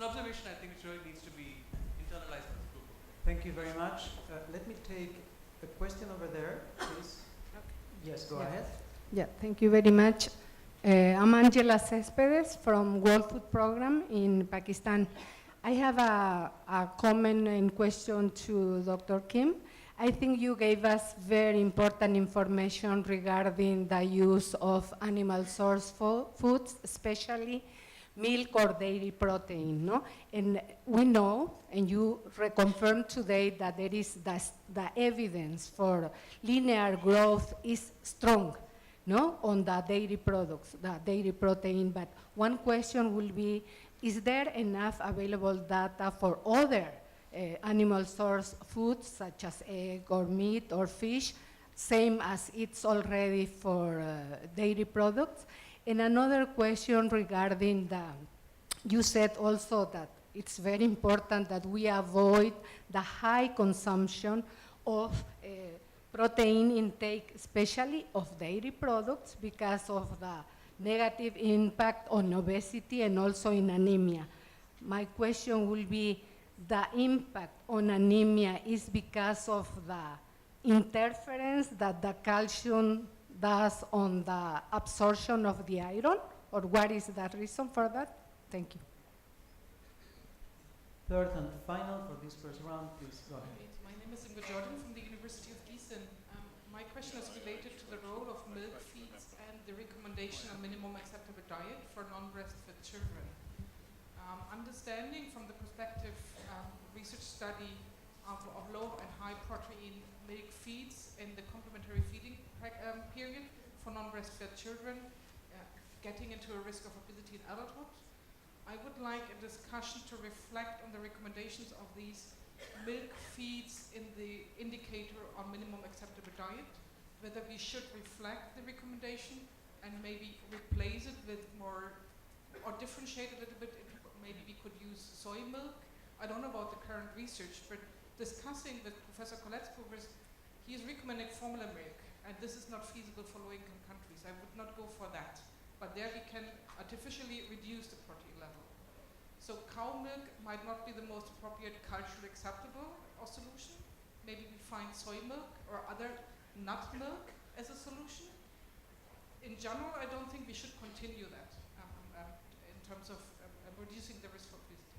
an observation I think which really needs to be internalized by the group. Thank you very much. Let me take a question over there, please. Okay. Yes, go ahead. Yeah, thank you very much. I'm Angela Cespedes from World Food Program in Pakistan. I have a comment and question to Dr. Kim. I think you gave us very important information regarding the use of animal source foods, especially milk or dairy protein, no? And we know, and you reconfirmed today that there is the evidence for linear growth is strong, no, on the dairy products, the dairy protein. But one question will be, is there enough available data for other animal source foods such as egg or meat or fish, same as it's already for dairy products? And another question regarding you said also that it's very important that we avoid the high consumption of protein intake, especially of dairy products, because of the negative impact on obesity and also in anemia. My question will be, the impact on anemia is because of the interference that the calcium does on the absorption of the iron, or what is the reason for that? Thank you. Third and final for this first round, please go ahead. My name is Inga Jordan from the University of Gießen. My question is related to the role of milk feeds and the recommendation of minimum acceptable diet for non-breastfed children. Understanding from the perspective research study of low and high protein milk feeds in the complementary feeding period for non-breastfed children, getting into a risk of obesity in adulthood, I would like a discussion to reflect on the recommendations of these milk feeds in the indicator on minimum acceptable diet, whether we should reflect the recommendation and maybe replace it with more, or differentiate a little bit. Maybe we could use soy milk. I don't know about the current research, but discussing with Professor Koletz-Pugers, he is recommending formula milk, and this is not feasible for low-income countries. I would not go for that. But there we can artificially reduce the protein level. So cow milk might not be the most appropriate culturally acceptable solution. Maybe we find soy milk or other nut milk as a solution. In general, I don't think we should continue that in terms of reducing the risk for obesity.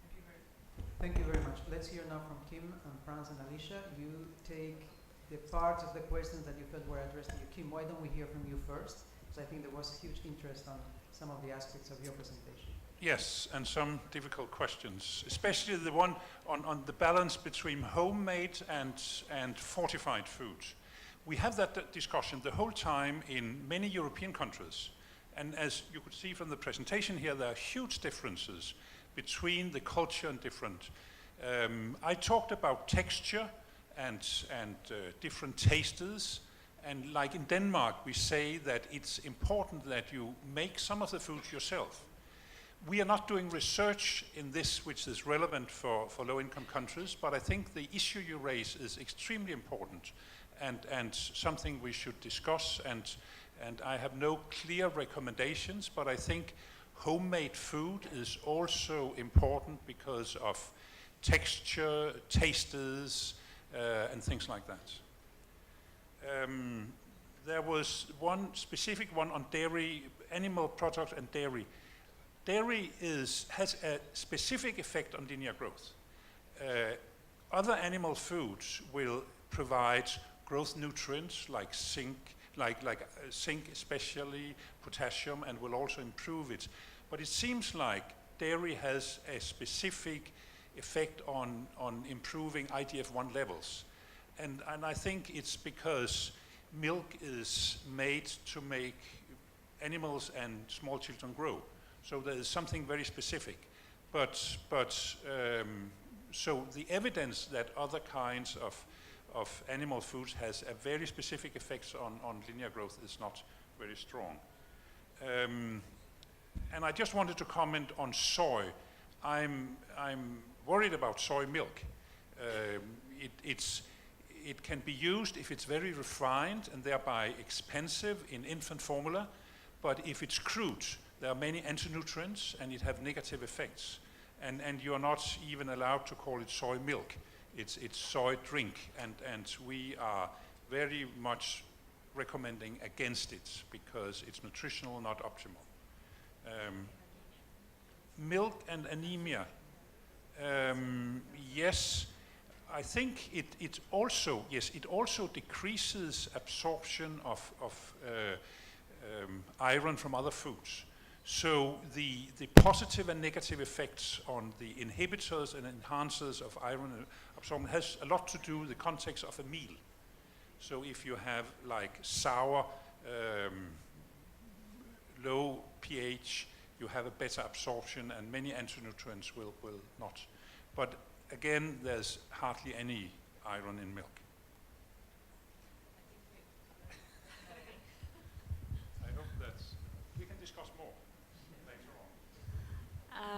Thank you very much. Thank you very much. Let's hear now from Kim and Franz and Alicia. You take the parts of the questions that you felt were addressed to you. Kim, why don't we hear from you first? Because I think there was huge interest on some of the aspects of your presentation. Yes, and some difficult questions, especially the one on the balance between homemade and fortified foods. We have that discussion the whole time in many European countries. And as you could see from the presentation here, there are huge differences between the culture and different. I talked about texture and different tasters. And like in Denmark, we say that it's important that you make some of the foods yourself. We are not doing research in this which is relevant for low-income countries, but I think the issue you raise is extremely important and something we should discuss. And I have no clear recommendations, but I think homemade food is also important because of texture, tasters, and things like that. There was one specific one on dairy, animal products and dairy. Dairy has a specific effect on linear growth. Other animal foods will provide growth nutrients like zinc, zinc especially, potassium, and will also improve it. But it seems like dairy has a specific effect on improving IGF-1 levels. And I think it's because milk is made to make animals and small children grow. So there is something very specific. So the evidence that other kinds of animal foods has a very specific effects on linear growth is not very strong. And I just wanted to comment on soy. I'm worried about soy milk. It can be used if it's very refined and thereby expensive in infant formula, but if it's crude, there are many antinutrients and it have negative effects. And you are not even allowed to call it soy milk. It's soy drink, and we are very much recommending against it because it's nutritional, not optimal. Milk and anemia. Yes, I think it also decreases absorption of iron from other foods. So the positive and negative effects on the inhibitors and enhancers of iron absorption has a lot to do with the context of a meal. So if you have like sour, low pH, you have a better absorption, and many antinutrients will not. But again, there's hardly any iron in milk. I hope we can discuss more later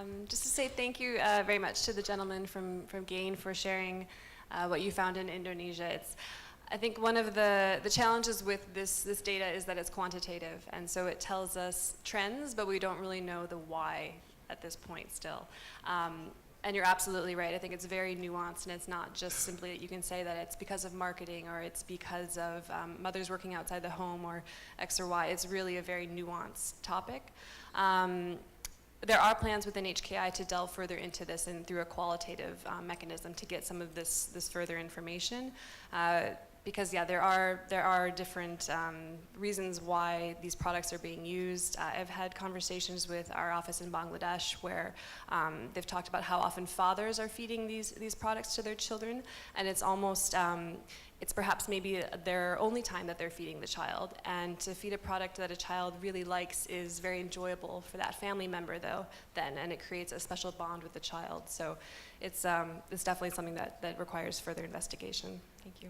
on. Just to say thank you very much to the gentleman from GAIN for sharing what you found in Indonesia. I think one of the challenges with this data is that it's quantitative, and so it tells us trends, but we don't really know the why at this point still. And you're absolutely right. I think it's very nuanced, and it's not just simply that you can say that it's because of marketing or it's because of mothers working outside the home or X or Y. It's really a very nuanced topic. There are plans within HKI to delve further into this and through a qualitative mechanism to get some of this further information. Because yeah, there are different reasons why these products are being used. I've had conversations with our office in Bangladesh where they've talked about how often fathers are feeding these products to their children, and it's almost it's perhaps maybe their only time that they're feeding the child. And to feed a product that a child really likes is very enjoyable for that family member and it creates a special bond with the child. So it's definitely something that requires further investigation. Thank you.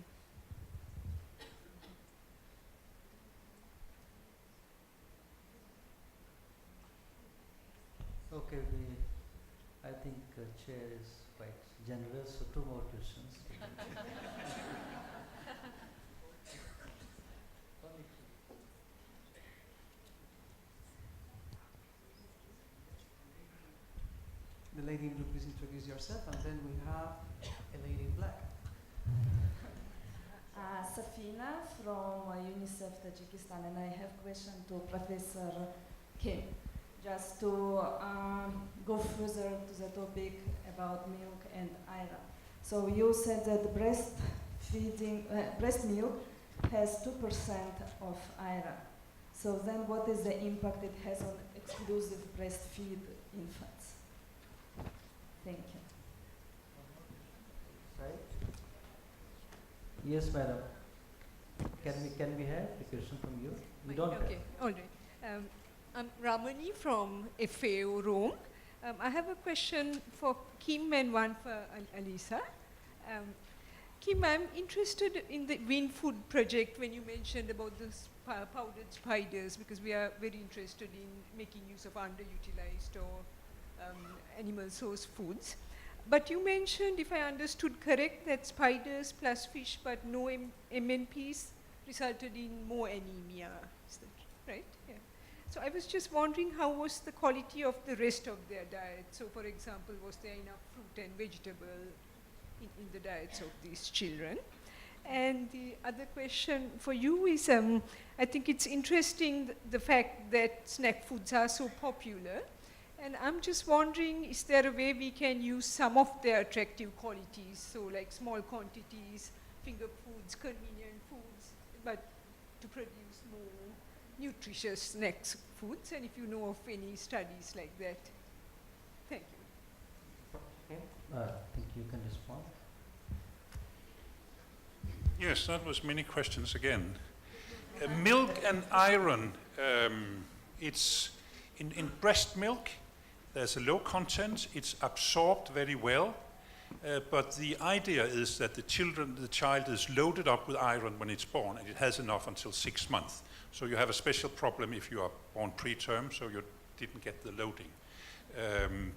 Okay, I think chair is quite generous, so 2 more questions. The lady in blue, please introduce yourself, and then we have a lady in black. Safina from UNICEF Tajikistan, and I have question to Professor Kim. Just to go further to the topic about milk and iron. So you said that breast milk has 2% of iron. So then what is the impact it has on exclusive breastfeed infants? Thank you. Right? Yes, madam. Can we have a question from you? We don't have. Okay, all right. I'm Ramani from FAO Rome. I have a question for Kim and one for Alisa. Kim, I'm interested in the Win Food project when you mentioned about the powdered spiders, because we are very interested in making use of underutilized or animal source foods. But you mentioned, if I understood correct, that spiders plus fish but no MNPs resulted in more anemia. Is that right? Yeah. So I was just wondering, how was the quality of the rest of their diet? So for example, was there enough fruit and vegetable in the diets of these children? And the other question for you is, I think it's interesting the fact that snack foods are so popular. And I'm just wondering, is there a way we can use some of their attractive qualities, so like small quantities, finger foods, convenient foods, but to produce more nutritious snacks foods, and if you know of any studies like that. Thank you. Okay. I think you can respond. Yes, that was many questions again. Milk and iron, it's in breast milk, there's a low content, it's absorbed very well, but the idea is that the child is loaded up with iron when it's born, and it has enough until 6 months. So you have a special problem if you are born preterm, so you didn't get the loading.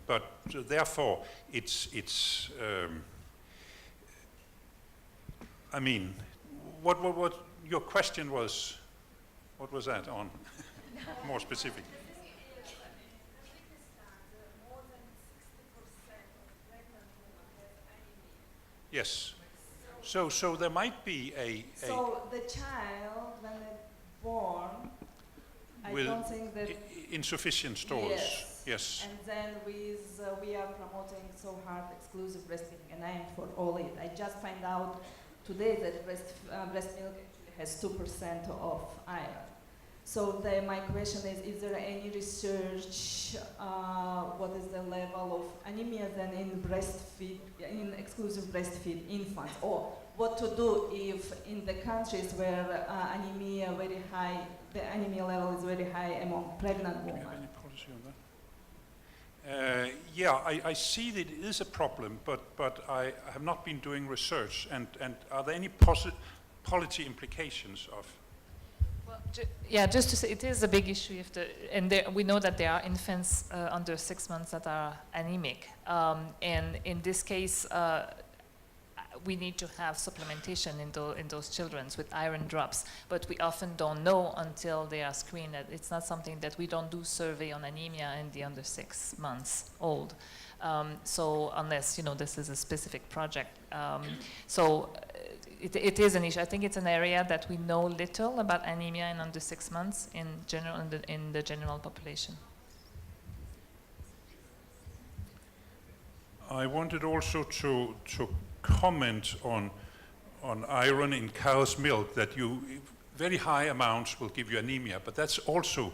But therefore, I mean, what your question was, what was that on? More specific. Yes. So there might be a So the child, when they're born, I Will don't think that. insufficient stores. Yes. Yes. And then we are promoting so hard exclusive breastfeeding, and I am for all it. I just find out today that breast milk actually has 2% of iron. So my question is there any research, what is the level of anemia then in exclusive breastfeed infants, or what to do if in the countries where anemia very high, the anemia level is very high among pregnant Do you have women? any policy on that? Yeah, I see that it is a problem, but I have not been doing research. And are there any policy implications of? Well, yeah, just to say, it is a big issue. We know that there are infants under 6 months that are anemic, and in this case, we need to have supplementation in those children with iron drops. But we often don't know until they are screened. It's not something that we don't do survey on anemia in the under 6 months old. So unless this is a specific project, It is an issue. I think it's an area that we know little about anemia in under 6 months in general in the general population. I wanted also to comment on iron in cow's milk, that very high amounts will give you anemia, but that's also